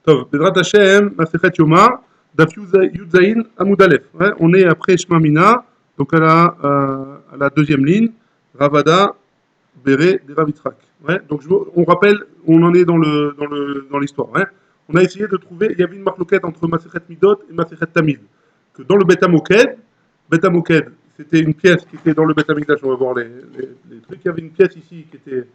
Tov, Bedrat Hashem, Masechet Yoma, Daf Yudzaïn Amoud Aleph. Ouais, on est après Shema Mina, donc à la deuxième ligne, Ravada, Béré, des Ravitrak. Ouais, donc on rappelle, on en est dans l'histoire. Ouais. On a essayé de trouver, il y avait une marloquette entre Masechet Midot et Masechet Tamid. Que dans le Bet Hamoked, c'était une pièce qui était dans le Bet Hamikdash, on va voir les trucs. Il y avait une pièce ici qui était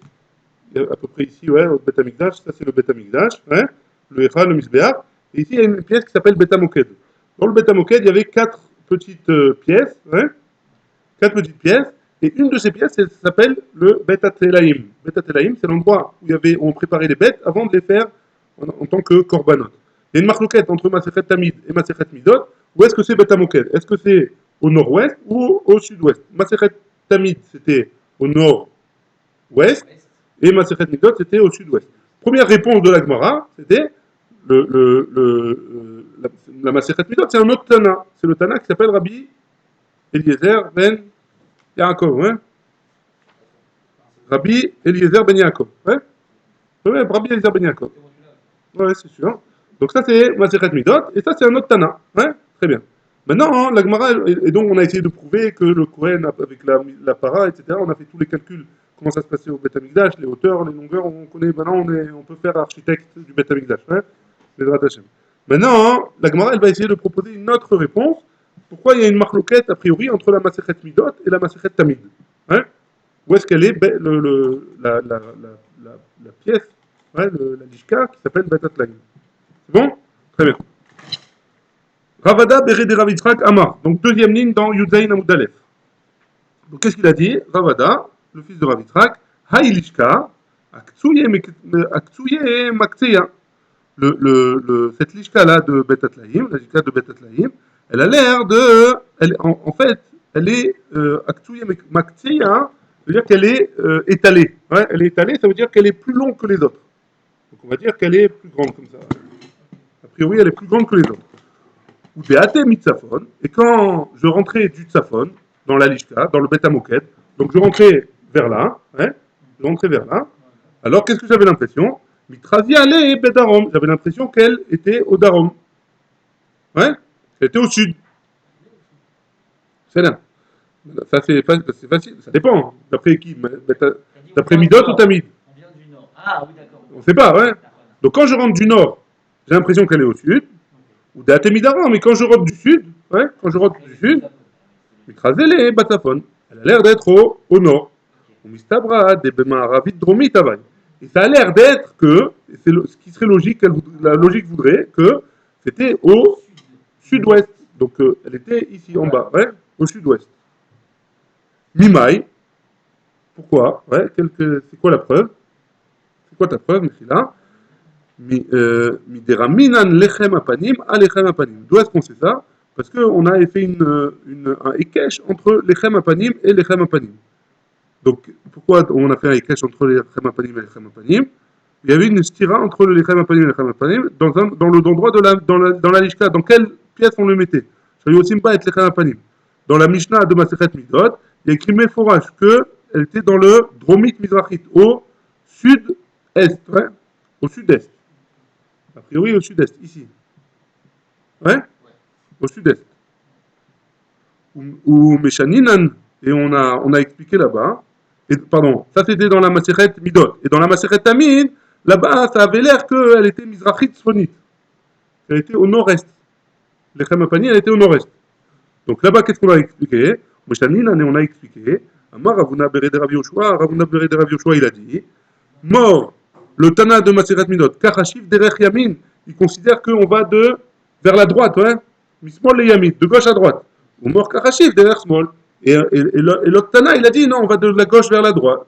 à peu près ici, ouais, au Bet Hamikdash, ça c'est le Bet Hamikdash, ouais, le Echa, le Misbeach. Et ici, il y a une pièce qui s'appelle Bet Hamoked. Dans le Bet Hamoked, il y avait quatre petites pièces, ouais, quatre petites pièces, et une de ces pièces, elle s'appelle le Bet Atelaim. Bet Atelaim, c'est l'endroit où on préparait les bêtes avant de les faire en tant que korbanot. Il y a une marloquette entre Masechet Tamid et Masechet Midot. Où est-ce que c'est Bet Hamoked? Est-ce que c'est au nord-ouest ou au sud-ouest? Masechet Tamid, c'était au nord-ouest, et Masechet Midot, c'était au sud-ouest. Première réponse de la Gemara, c'était la Masechet Midot, c'est un autre Tana. C'est le Tana qui s'appelle Rabbi Eliezer ben Yaakov. Hein? Rabbi Eliezer ben Yaakov. Ouais? Ouais, Rabbi Eliezer ben Yaakov. Ouais, c'est sûr. Donc ça, c'est Masechet Midot, et ça, c'est un autre Tana. Ouais? Très bien. Maintenant, la Gemara, et donc on a essayé de prouver que le Kohen, avec la para, etc., on a fait tous les calculs, comment ça se passait au Beth Amikdash, les hauteurs, les longueurs, on connaît, maintenant on peut faire architecte du Beth Amikdash, hein, les Hashem. Maintenant, la Gemara, elle va essayer de proposer une autre réponse. Pourquoi il y a une marloquette, a priori, entre la Masechet Midot et la Masechet Tamid, hein? Où est-ce qu'elle est, la pièce, ouais, la lishka, qui s'appelle Bet Atlaim. C'est bon? Très bien. Ravada Béré de Ravitrak Amar. Donc deuxième ligne dans Yudzaïn Amoudalef. Donc qu'est-ce qu'il a dit? Ravada, le fils de Ravitrak, Haïlishka, Aktsuye Makteya. Cette lishka là de Betatlaïm, la lishka de Betatlaïm, elle a l'air de. En fait, elle est Aktsuye Makteya, ça veut dire qu'elle est étalée. Ouais, elle est étalée, ça veut dire qu'elle est plus longue que les autres. Donc on va dire qu'elle est plus grande comme ça. A priori, elle est plus grande que les autres. Ou des athées mitzafon, et quand je rentrais du tzafon, dans la lishka, dans le Bet Hamoked, donc je rentrais vers là, hein, je rentrais vers là, alors qu'est-ce que j'avais l'impression? Mitrazi allait Bedarom, j'avais l'impression qu'elle était au Darom, ouais, elle était au sud, c'est là. Ça c'est facile, ça dépend, d'après qui? D'après Midot ou Tamid? On vient du nord. Ah oui, d'accord. On ne sait pas, ouais. Donc quand je rentre du nord, j'ai l'impression qu'elle est au sud, ou d'Atemidaram, mais quand je rentre du sud, ouais, quand je rentre du sud, Mikrazele Batafon, elle a l'air d'être au nord. Mistabra de Bemaravid Dromit Avay. Et ça a l'air d'être que, c'est ce qui serait logique, la logique voudrait que c'était au sud-ouest. Donc elle était ici en bas, ouais, au sud-ouest. Mimai, pourquoi? Ouais, c'est quoi la preuve? C'est quoi ta preuve, Michila? Mideraminan lechem apanim a lechem apanim. D'où est-ce qu'on sait ça? Parce qu'on a fait un ékesh entre lechem apanim et lechem apanim. Donc, pourquoi on a fait un ékesh entre les lechem apanim et les lechem apanim? Il y avait une stira entre le lechem apanim et le lechem apanim dans l'endroit dans la lishka. Dans quelle pièce on le mettait? Shayosimba et lechem apanim. Dans la Mishnah de Masechet Midot, il y a écrit Meforach qu'elle était dans le dromit mizrachit, au sud-est, ouais, au sud-est. A priori au sud-est, ici. Ouais? Au sud-est. Ou Meshaninan, et on a expliqué là-bas, et, pardon, ça c'était dans la Masechet Midot. Et dans la Masechet Tamid, là-bas, ça avait l'air qu'elle était Mizrachit Sfonit. Elle était au nord-est. Les Chamapani, elle était au nord-est. Donc là-bas, qu'est-ce qu'on a expliqué? Meshaninan, et on a expliqué, Amar Ravuna Bered Rav Yoshua, Ravuna Bered Rav Yoshua, il a dit, mort, le Tana de Masechet Midot, Kachashiv Derech Yamin, il considère qu'on va vers la droite, hein, Mismol et Yamin, de gauche à droite. Ou mort Kachashiv derrière Smol. Et l'autre Tana, il a dit non, on va de la gauche vers la droite.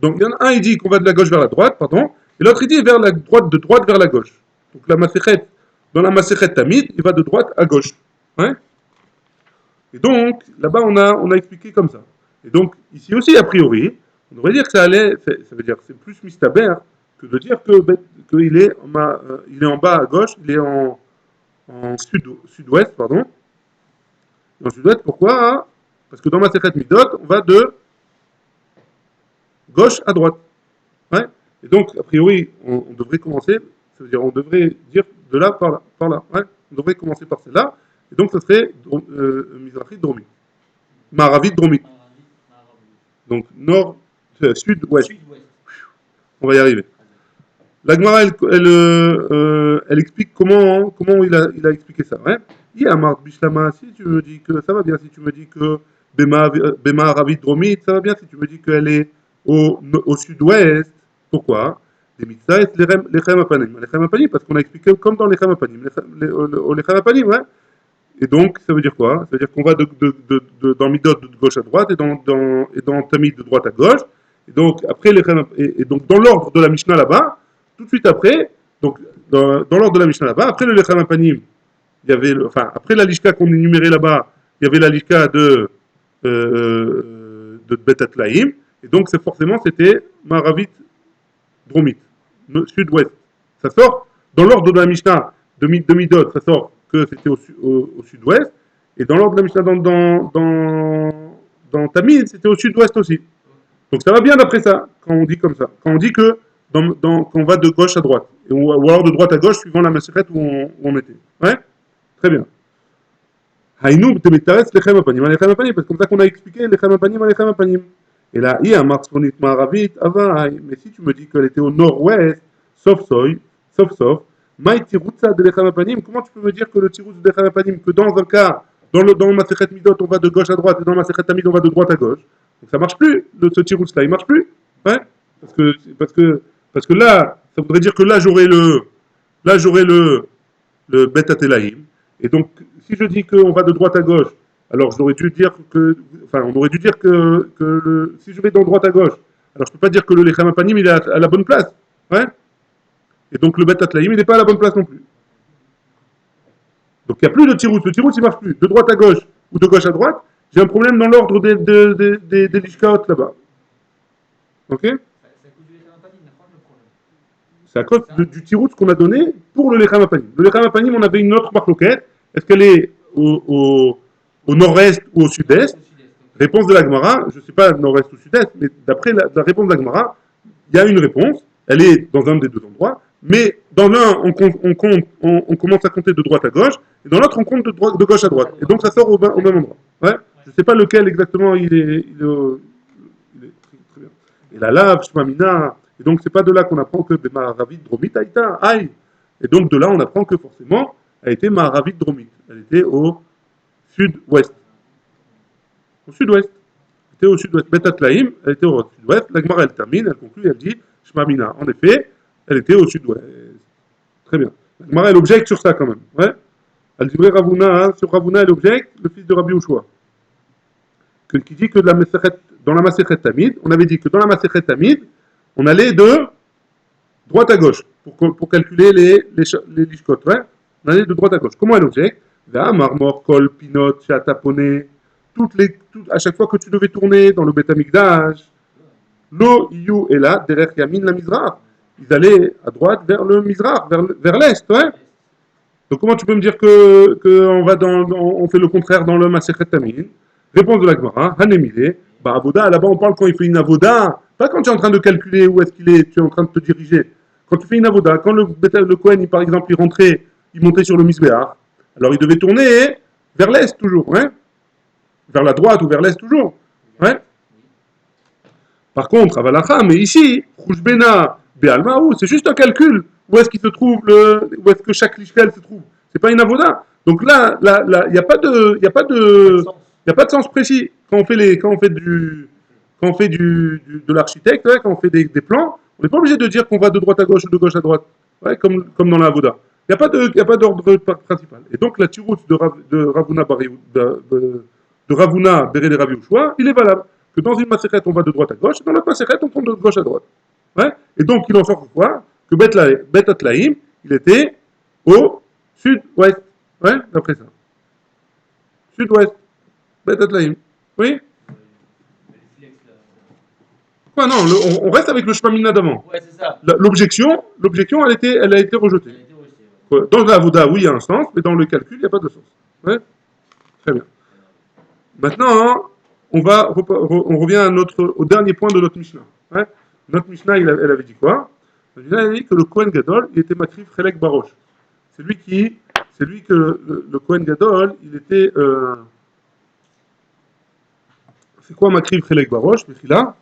Donc il y en a un, il dit qu'on va de la gauche vers la droite, pardon, et l'autre, il dit vers la droite, de droite vers la gauche. Donc la Masechet, dans la Masechet Tamid, il va de droite à gauche. Hein. Et donc, là-bas, on a expliqué comme ça. Et donc, ici aussi, a priori, on devrait dire que ça veut dire que c'est plus mistaber que de dire qu'il est, il est en bas à gauche, il est en sud-ouest, pardon. Et en sud-ouest, pourquoi? Hein? Parce que dans ma Masechet Midot, on va de gauche à droite. Ouais. Et donc, a priori, on devrait commencer Ça veut dire on devrait dire de là par là, par là. Ouais. On devrait commencer par celle-là. Et donc, ça serait Mizrachit Dromit. Maravit Dromit. Donc, nord, sud, ouest. Sud-ouest. On va y arriver. La Gemara, elle explique comment il a expliqué ça. Ouais. Yamar Bishlama, si tu me dis que ça va bien, si tu me dis que Bema Ravit Dromit, ça va bien, si tu me dis qu'elle est au sud-ouest, pourquoi les Mitzvahs, les Chem Apanim. Les Chem Apanim, parce qu'on a expliqué comme dans les Chem Apanim. Les Chem Apanim, ouais. Et donc, ça veut dire quoi? Ça veut dire qu'on va dans Midot de gauche à droite et dans Tamid de droite à gauche. Et donc, après et donc dans l'ordre de la Mishnah là-bas, tout de suite après, donc dans l'ordre de la Mishnah là-bas, après le Lechem Apanim, il y avait, après la Lishka qu'on énumérait là-bas, il y avait la Lishka de Betat Laïm. Et donc, c'était Maravit Dromit, sud-ouest. Ça sort dans l'ordre de la Mishnah de Midot, ça sort que c'était au sud-ouest. Et dans l'ordre de la Mishnah dans Tamid, c'était au sud-ouest aussi. Donc ça va bien d'après ça, quand on dit comme ça. Quand on dit que qu'on va de gauche à droite. Ou alors de droite à gauche, suivant la maseret où on était. Ouais. Très bien. Haïnou, Temetares, Lechem Apanim, Lechem Apanim, parce que comme ça qu'on a expliqué, Lechem Apanim, Lechem Apanim. Et là, il y a Marsonit Maravit, Avaï. Mais si tu me dis qu'elle était au nord-ouest, sauf, Maï Tiroutsa de Lechem Apanim, comment tu peux me dire que le Tiroutsa de Lechem Apanim, que dans un cas, dans le Masechet Midot, on va de gauche à droite, et dans le Masechet Tamid, on va de droite à gauche. Donc ça marche plus, ce Tiroutsa là, il marche plus. Ouais. Parce que là, ça voudrait dire que là, j'aurais le Bet Atelaïm. Et donc, si je dis qu'on va de droite à gauche, alors on aurait dû dire que si je vais de droite à gauche, alors je ne peux pas dire que le Lechem Apanim il est à la bonne place. Ouais. Et donc le Bet Atlaïm il n'est pas à la bonne place non plus. Donc il n'y a plus de tirout. Le tirout il ne marche plus. De droite à gauche ou de gauche à droite, j'ai un problème dans l'ordre des lishkaot là-bas. Ok. C'est à cause du tirout qu'on a donné pour le Lechem Apanim. Le Lechem Apanim, on avait une autre marloquette. Est-ce qu'elle est au nord-est ou au sud-est? Réponse de la Gemara, je ne sais pas nord-est ou sud-est, mais d'après la réponse de la Gemara, il y a une réponse. Elle est dans un des deux endroits, mais dans l'un, on commence à compter de droite à gauche, et dans l'autre, on compte de gauche à droite. Et donc, ça sort au même endroit. Ouais. Je ne sais pas lequel exactement il est très bien. Et la lave, Shmamina. Et donc, c'est pas de là qu'on apprend que Maharavid Dromit Aïta, aïe. Et donc, de là, on apprend que forcément, elle était Maharavid Dromit. Elle était au sud-ouest. Au sud-ouest. Elle était au sud-ouest. Betatlaïm, elle était au sud-ouest. La Gemara, elle termine, elle conclut, elle dit Shmamina. En effet, elle était au sud-ouest. Très bien. La Gemara, elle objecte sur ça quand même. Ouais. Elle dit Ravuna, sur Ravuna, elle objecte, le fils de Rabbi Ushua. Qui dit que dans la Masechet Tamid, on avait dit que dans la Masechet Tamid, on allait de droite à gauche pour calculer les lishkot. Ouais. On allait de droite à gauche. Comment elle objecte? Marmor, Kol, Pinot, Chataponé, à chaque fois que tu devais tourner dans le Beth Amikdash, Lo, Iyu et là, derrière Yamin, la Mizrach. Ils allaient à droite vers le Mizrach, vers l'est. Ouais. Donc comment tu peux me dire on fait le contraire dans le Masechet Tamid? Réponse de la Gemara, Hanemile, Avoda, là-bas on parle quand il fait une Avoda, pas quand tu es en train de calculer où est-ce qu'il est, tu es en train de te diriger. Quand tu fais une Avoda, quand le Kohen, par exemple, il rentrait, il montait sur le Misbéach, alors il devait tourner vers l'est toujours, hein, vers la droite ou vers l'est toujours. Ouais. Par contre, Avalacha, mais ici, Rouchbena, Bealmaou, c'est juste un calcul. Où est-ce qu'il se trouve, où est-ce que chaque lishkel se trouve? C'est pas une avoda. Donc là, il n'y a pas de sens précis. Quand on fait de l'architecte, ouais, quand on fait des plans, on n'est pas obligé de dire qu'on va de droite à gauche ou de gauche à droite, ouais, comme dans la avoda. Il n'y a pas d'ordre principal. Et donc la tiroute de Ravuna Béré de Ravi Ushua, il est valable. Que dans une macérette, on va de droite à gauche, et dans l'autre macérette, on compte de gauche à droite. Ouais. Et donc, il en sort quoi? Que Bet Atlaïm, il était au sud-ouest. Ouais, d'après ça. Sud-ouest. Bet Atlaïm. Oui? Quoi, non, on reste avec le Shmamina d'avant. Ouais, c'est ça. L'objection, elle a été rejetée. Ouais. Dans la Voda, oui, il y a un sens, mais dans le calcul, il n'y a pas de sens. Ouais. Très bien. Maintenant, on revient au dernier point de notre Mishnah. Ouais. Notre Mishnah, elle avait dit quoi? La Mishnah a dit que le Kohen Gadol, il était Makriv Chelek Barosh. C'est lui que le Kohen Gadol, il était. C'est quoi Makriv Chelek Barosh, Mechila?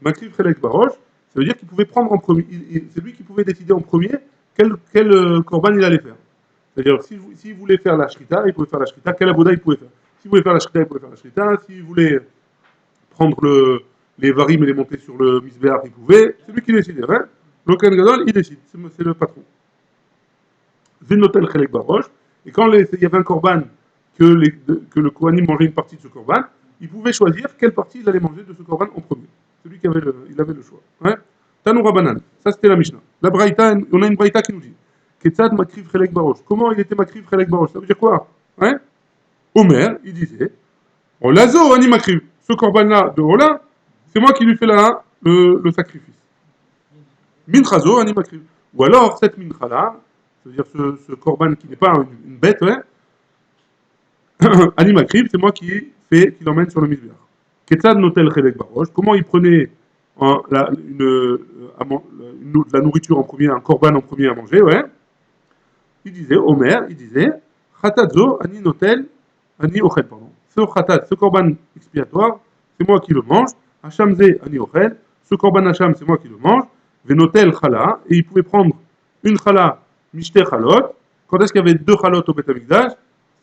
Makriv Chelek Barosh, ça veut dire qu'il pouvait prendre en premier. C'est lui qui pouvait décider en premier quel korban il allait faire. C'est-à-dire, s'il voulait faire la shrita, il pouvait faire la shrita. Quel avoda il pouvait faire. S'il voulait faire la shrita, il pouvait faire la shrita. S'il voulait prendre les varim et les monter sur le misbéach, il pouvait. C'est lui qui décidait. Hein. Le Kohen Gadol, il décide. C'est le patron. Vinotel Chelek Barosh. Et quand il y avait un korban que le Kohanim mangeait une partie de ce korban, il pouvait choisir quelle partie il allait manger de ce korban en premier. Celui qui avait il avait le choix. Hein. Tanoura Banan. Ça, c'était la Mishnah. La Braïta, on a une Braïta qui nous dit Ketzad Makriv Chelek Barosh. Comment il était Makriv Chelek Barosh? Ça veut dire quoi? Hein? Omer, il disait Oh, Lazo, Ani Makriv. Ce korban-là de Ola, c'est moi qui lui fais le sacrifice. Minchazo, Ani Makriv. Ou alors, cette mincha-là, c'est-à-dire ce korban qui n'est pas une bête, ouais, Ani Makriv, c'est moi qui l'emmène sur le misbéach. Ketzad Notel Chelek Barosh. Comment il prenait la nourriture en premier, un korban en premier à manger, ouais. Il disait, Omer, il disait, Khatazo, Ani Notel, Ani Ochel, pardon. Ce khatat, ce korban expiatoire, c'est moi qui le mange. Hachamze, Ani Ochel. Ce korban Hacham, c'est moi qui le mange. Venotel Chala. Et il pouvait prendre une Chala, Mishte Chalot. Quand est-ce qu'il y avait deux Chalot au Beth Amikdash?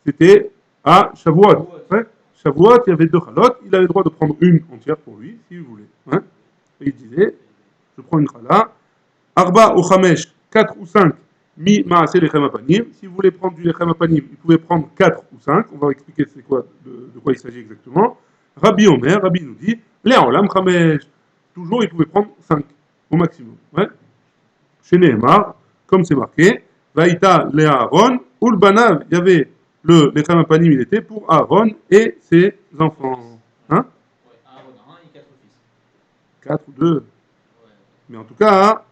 C'était à Shavuot. Ouais. Shavuot, il y avait deux Chalot. Il avait le droit de prendre une entière pour lui, s'il voulait. Hein. Et il disait, je prends une Chala. Arba ou Chamesh, 4 ou 5. Mi maase lechem apanim. Si vous voulez prendre du lechem apanim, il pouvait prendre 4 ou 5. On va expliquer de quoi il s'agit exactement. Rabbi Omer, Rabbi nous dit, Léolam chamesh. Toujours, il pouvait prendre 5 au maximum. Ouais. Chez Nehemar, comme c'est marqué, Vaïta le Aaron, ou le Banav, il y avait le lechem apanim, il était pour Aaron et ses enfants. Hein? Ouais, Aaron, un et quatre fils. 4 ou 2. Ouais. Mais en tout cas,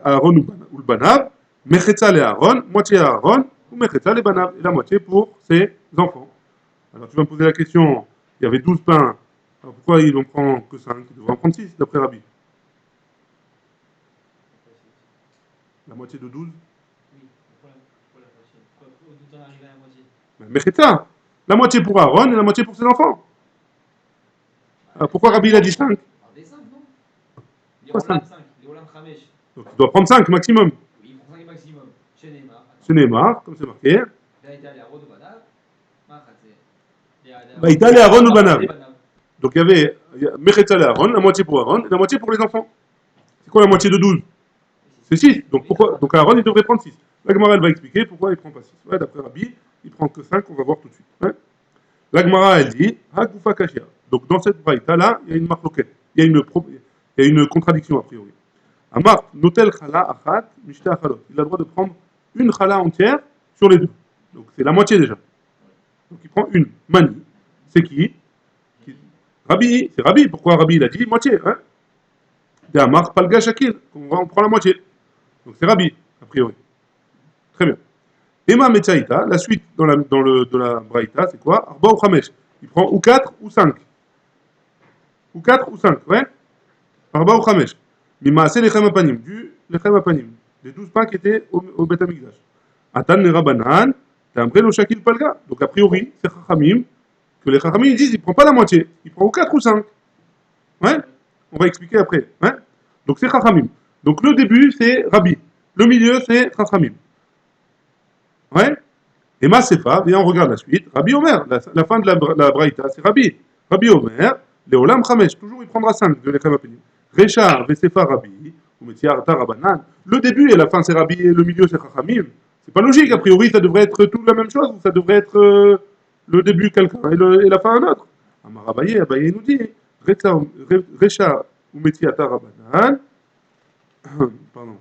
Aaron ou le Banav, Mechetza le Aaron, moitié à Aaron, ou Mechetza le Banav, et la moitié pour ses enfants. Alors tu vas me poser la question, il y avait 12 pains, alors pourquoi il n'en prend que 5? Il devrait en prendre 6 d'après Rabbi. La moitié de 12? Oui, pourquoi la moitié? Pourquoi d'où t'en arrives à la moitié? Mechetza, la moitié pour Aaron et la moitié pour ses enfants. Alors pourquoi Rabbi il a dit 5? Alors des 5, non? Les Pourquoi 5? Olam 5, les Olam Khamesh. Donc tu dois prendre 5 maximum. Oui, ils font 5 maximum. Chez Neymar. Ce n'est marre, comme c'est marqué. Daïta, les Aaron ou Banav. Vaïta le Aaron ou le Banav. Donc il y avait Mechetza le Aaron, la moitié pour Aaron et la moitié pour les enfants. C'est quoi la moitié de 12? C'est 6. Donc pourquoi? Donc Aaron il devrait prendre 6. La Gemara elle va expliquer pourquoi il ne prend pas 6. Ouais, d'après Rabbi, il prend que 5, on va voir tout de suite. Ouais. La Gemara elle dit Hakufa Kashia. Donc dans cette braïta là, il y a une marloquette. Il y a une contradiction a priori. Amar Notel Chala Achat Mishte Achalot. Il a le droit de prendre une Chala entière sur les deux. Donc c'est la moitié déjà. Donc il prend une. Mani. C'est qui? Rabbi. C'est Rabbi. Pourquoi Rabbi il a dit moitié? Hein? De Amar Palga Shakil. On prend la moitié. Donc c'est Rabbi, a priori. Très bien. Ema Metzaïta, la suite de la Braïta, c'est quoi? Arba ou Chamesh. Il prend ou 4 ou 5. Ou 4 ou 5, ouais? Arba ou Chamesh. Mimaase lechem apanim. Du lechem apanim. Les 12 pains qui étaient au Beth Amikdash. Atan nera banan. T'as lo shakil palga. Donc a priori, c'est Chachamim. Que les Chachamim ils disent, il prend pas la moitié. Il prend ou 4 ou 5. Ouais? On va expliquer après. Ouais? Donc c'est Chachamim. Donc le début, c'est Rabbi. Le milieu, c'est Chachamim. Ouais? Et Masefa, viens, on regarde la suite. Rabbi Omer, la fin de la Braïta, c'est Rabbi. Rabbi Omer, Léolam Chamesh, toujours il prendra 5 de l'Echem Apenim. Recha, Vesefa Rabbi, ou Metiar Tarabanan. Le début et la fin, c'est Rabbi, et le milieu, c'est Chachamim. C'est pas logique, a priori, ça devrait être tout la même chose, ou ça devrait être le début quelqu'un et la fin un autre. Amar Abaye nous dit Recha, ou Metiar Tarabanan. Pardon.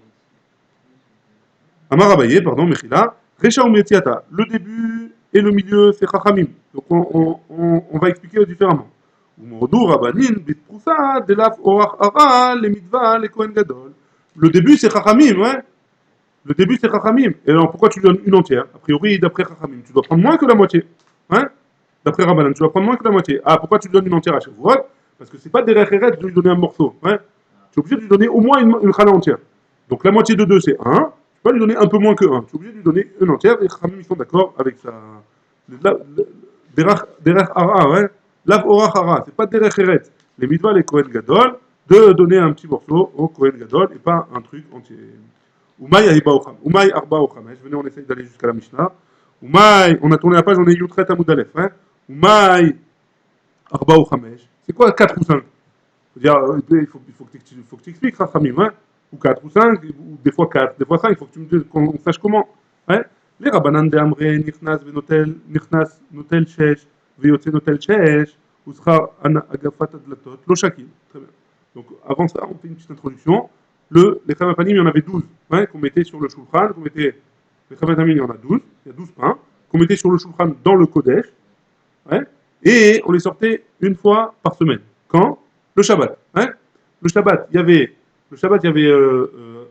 Amar Abaye, pardon, Mechila. Recha ou Metiata, le début et le milieu, c'est Chachamim. Donc on va expliquer différemment. Le début, c'est Chachamim, ouais. Le début, c'est Chachamim. Et alors, pourquoi tu donnes une entière? A priori, d'après Chachamim, tu dois prendre moins que la moitié. Hein? D'après Rabbanan, tu dois prendre moins que la moitié. Ah, pourquoi tu donnes une entière à Shavuot? Parce que c'est pas des Recheret de lui donner un morceau. Ouais? tu es obligé de lui donner au moins une chala entière. Donc la moitié de 2, c'est 1. Tu peux pas lui donner un peu moins que 1. Tu es obligé de lui donner une entière. Et les Khamim, ils sont d'accord avec ça. Derech Hara, ouais. Lav Orach Hara. C'est pas Derech Eret. Les mitzvahs, les Kohen Gadol, de donner un petit morceau au Kohen Gadol et pas un truc entier. Oumaï Aïba Ocham. Oumaï Arba Ochamesh. Venez, on essaye d'aller jusqu'à la Mishnah. Oumaï, on a tourné la page, on est Yutret Amoudalef. Hein. Oumaï Arba Ochamesh. C'est quoi 4 ou 5? C'est-à-dire, il faut que tu expliques, Rachamim, hein, ou 4 ou 5, ou des fois 4, des fois 5, il faut que tu me dises qu'on sache comment. Hein. Les Rabbanan de Amre, Nichnas, Notel Shesh, Veyotse Notel Shesh, ou sera Agafat Adlatot, Loshakil. Très bien. Donc, avant ça, on fait une petite introduction. Les Chamapanim, il y en avait 12, hein, qu'on mettait sur le Shulchan, les Chamapanim, il y en a 12, il y a 12 pains, qu'on mettait sur le Shulchan dans le Kodesh, hein, et on les sortait une fois par semaine. Quand? Le Shabbat. Hein. Le Shabbat, il y avait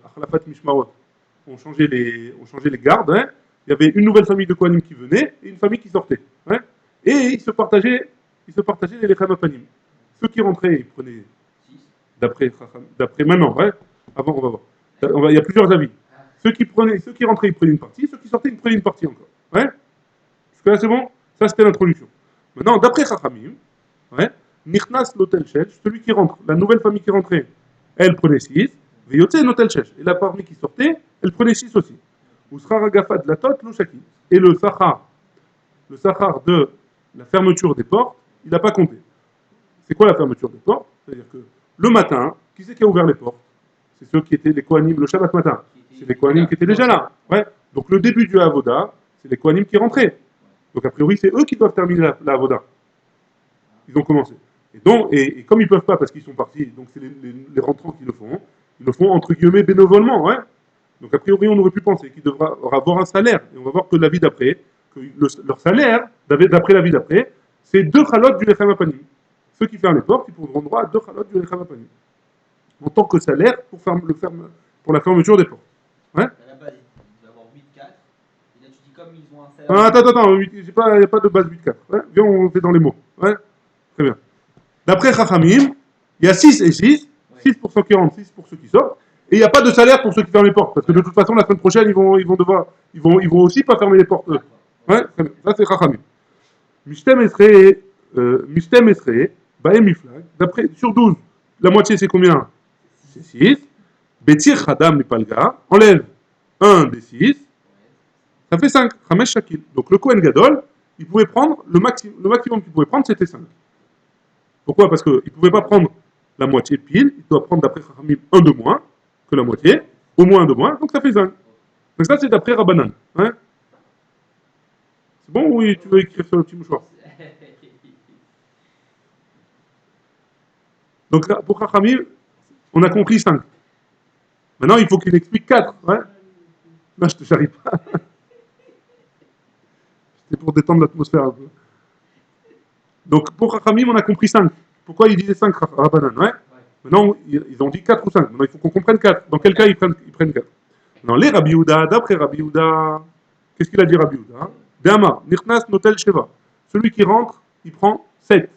Achlafat Mishmarot. On changeait les gardes. Hein. Il y avait une nouvelle famille de Kohanim qui venait et une famille qui sortait. Hein. Et ils se partageaient les Lechem Apanim. Ceux qui rentraient, ils prenaient d'après maintenant. Hein. Avant, on va voir. Il y a plusieurs avis. Ceux qui rentraient, ils prenaient une partie. Ceux qui sortaient, ils prenaient une partie encore. Hein. Jusque-là, c'est bon. Ça, c'était l'introduction. Maintenant, d'après Chachamim, ouais, Nichnas Notel Shesh, celui qui rentre, la nouvelle famille qui rentrait, elle prenait 6, Veyotse Notel Shesh. Et la famille qui sortait, elle prenait 6 aussi. Usrar Agafat Latot Loshaki. Et le sachar de la fermeture des portes, il n'a pas compté. C'est quoi la fermeture des portes? C'est-à-dire que le matin, qui c'est qui a ouvert les portes? C'est ceux qui étaient les Kohanim le Shabbat matin. C'est les Kohanim qui étaient déjà là. Ouais. Donc le début du Avoda, c'est les Kohanim qui rentraient. Donc a priori, c'est eux qui doivent terminer la Avoda. Ils ont commencé. Et comme ils ne peuvent pas parce qu'ils sont partis, donc c'est les rentrants qui le font. Ils le font entre guillemets bénévolement. Hein. Donc a priori, on aurait pu penser qu'ils devraient avoir un salaire. Et on va voir que la vie d'après, leur salaire, d'après la vie d'après, c'est 2 chalotes du Lechem Apanim. Ceux qui ferment les portes, ils pourront droit à 2 chalotes du Lechem Apanim. En tant que salaire pour la fermeture des portes. Ouais. Là-bas, il doit y avoir 8-4. Et là, tu dis comme ils ont un salaire. Attends, il n'y a pas de base 8-4. Ouais. Viens, on fait dans les mots. Ouais. Très bien. D'après Chachamim, il y a 6 et 6. 6 pour ceux qui rentrent, 6 pour ceux qui sortent. Et il n'y a pas de salaire pour ceux qui ferment les portes. Parce que de toute façon, la semaine prochaine, ils vont aussi pas fermer les portes. Ouais, ça c'est Chachamim. Mishtem Esrei, Baem Miflag. D'après, sur 12, la moitié c'est combien? C'est 6. Betir Chadam Mipalga, enlève 1 des 6. Ça fait 5. Chamesh Shakil. Donc le Kohen Gadol, il pouvait prendre, le maximum qu'il pouvait prendre, c'était 5. Pourquoi? Parce qu'il ne pouvait pas prendre la moitié pile, il doit prendre d'après Chachamim 1 de moins que la moitié, au moins 1 de moins, donc ça fait 5. Donc ça c'est d'après Rabbanan. Hein. C'est bon ou tu veux écrire sur le petit mouchoir? Donc là, pour Chachamim, on a compris 5. Maintenant il faut qu'il explique 4. Hein. Non, je te charrie pas. C'était pour détendre l'atmosphère un peu. Donc pour Chachamim, on a compris 5. Pourquoi il disait 5 Rabbanan? Ouais. Maintenant, ils ont dit 4 ou 5. Maintenant, il faut qu'on comprenne 4. Dans quel cas ils prennent 4? Non, les Rabbi Yehuda, d'après Rabbi Yehuda, qu'est-ce qu'il a dit Rabbi Yehuda? Dama, Nichnas Notel Sheva. Celui qui rentre, il prend 7.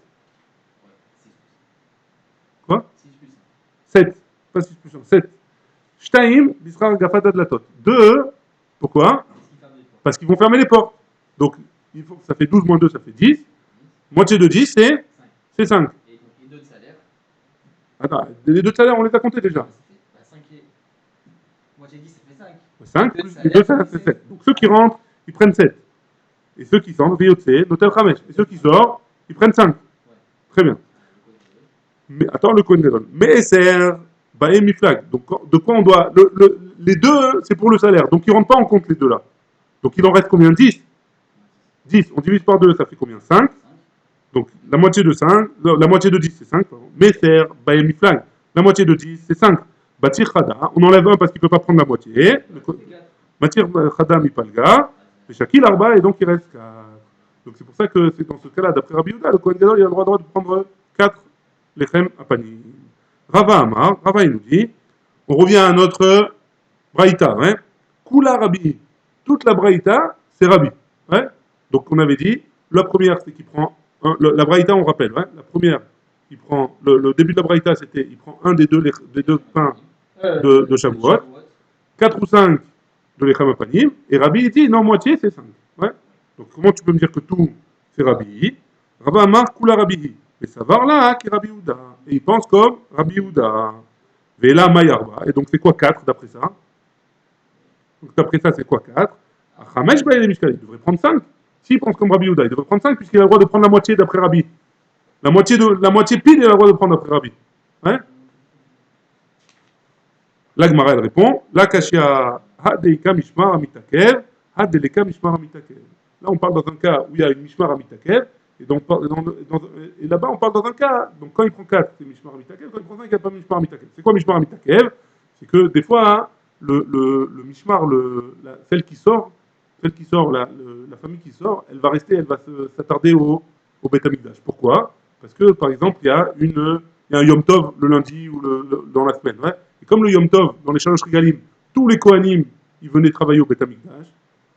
Quoi? 7. Pas 6 plus 1. 7. Shtaim, Bisra Gafat Adlatot. 2. Pourquoi? Parce qu'ils vont fermer les portes. Donc, ça fait 12 moins 2, ça fait 10. Moitié de 10, c'est 5. Et 2 de salaire. Attends, les 2 de salaire, on les a comptés déjà. 5 et... Moitié de 10, ça fait 5. 5 plus les 2 salaires, c'est 7. Donc ceux qui rentrent, ils prennent 7. Et ceux qui sortent, Veyotse, Notel Chamesh. Et ceux qui sortent, ils prennent 5. Très bien. Mais attends, le Kohen Gadol. Me'eser, Baem Miflag. Donc de quoi on doit... les 2, c'est pour le salaire. Donc ils ne rentrent pas en compte les 2 là. Donc il en reste combien? 10. 10. On divise par 2, ça fait combien? 5. Donc la moitié de 5, la moitié de 10 c'est 5. Me'eser, Baem Miflag. La moitié de 10 c'est 5. Batir Chada, on enlève 1 parce qu'il ne peut pas prendre la moitié. Batir Chada Mipalga. Et Shakil Arba, et donc il reste 4. Donc c'est pour ça que c'est dans ce cas-là, d'après Rabbi Yehuda, le Kohen Gadol, il a le droit de prendre 4 Lechem Apanim. Rava Amar, Rava il nous dit, on revient à notre Braïta, hein. Kula Rabbi, toute la Braïta, c'est Rabbi. Hein. Donc on avait dit, la première c'est qu'il prend, la Braïta on rappelle, hein. La première, il prend, le début de la Braïta, c'était, il prend un des deux pains de Shavuot, 4 ou 5 de l'Echem Apanim, et Rabbi il dit, non, moitié, c'est 5. Ouais. Donc comment tu peux me dire que tout, c'est Rabbi? Rabbi Amar, Kula Rabbi. Mais ça va là, qui est Rabbi Yehuda. Et il pense comme Rabbi Yehuda. Vela Mayarba. Et donc c'est quoi 4 d'après ça? Donc d'après ça, c'est quoi 4? Hamesh Baïl Mishkal, il devrait prendre 5. S'il pense comme Rabbi Yehuda, il devrait prendre 5 puisqu'il a le droit de prendre la moitié d'après Rabbi. La moitié pile, il a le droit de prendre d'après Rabbi. Hein? La Gemara, elle répond, la Kashia Hadeika Mishmar Amitakev, Hadeleka Mishmar Amitakev. Là, on parle dans un cas où il y a une Mishmar Amitakev, et là-bas, on parle dans un cas, donc quand il prend 4, c'est Mishmar Amitakev, quand il prend 5, il n'y a pas Mishmar Amitakev. C'est quoi Mishmar Amitakev? C'est que des fois, hein, le Mishmar, celle qui sort, la famille qui sort, elle va rester, elle va s'attarder au Beth Amikdash. Pourquoi? Parce que, par exemple, il y a un Yom Tov le lundi ou dans la semaine. Ouais. Et comme le Yom Tov, dans les Shalosh Regalim, tous les Kohanim, ils venaient travailler au Beth Amikdash,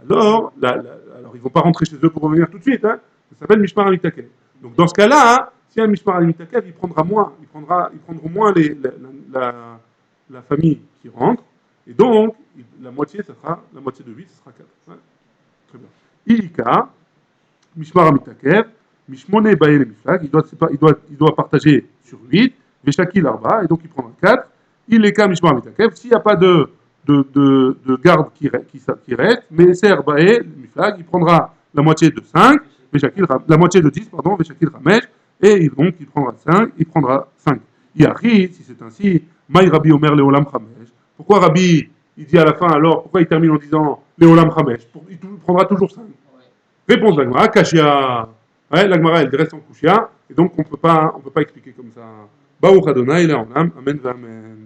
alors ils ne vont pas rentrer chez eux pour revenir tout de suite. Hein. Ça s'appelle Mishmar Amitakev. Donc dans ce cas-là, hein, si un Mishmar Amitakev, il prendront moins la famille qui rentre, et donc la moitié, ça sera la moitié de 8, ce sera 4. Ouais. Très bien. Ilika, Mishmar Amitakev, Mishmone Baye le Miflag, il doit partager sur 8, Veshakil Arba, et donc il prendra 4. Ilika Mishmar Amitakev, s'il n'y a pas de garde qui reste, mais Ser Baye le Miflag, il prendra la moitié de 5, la moitié de 10, pardon, Veshakil Ramesh, et donc il prendra 5. Yahri, si c'est ainsi, Maï Rabbi Omer Leolam Ramesh. Pourquoi Rabbi, il dit à la fin alors, pourquoi il termine en disant Leolam Ramesh? Il prendra toujours 5. Réponse d'Agmara, Kashia. Ouais, l'Agmara, elle reste en Kushia, et donc on peut pas expliquer comme ça. Baruch Adonai, il est en âme, Amen, Amen.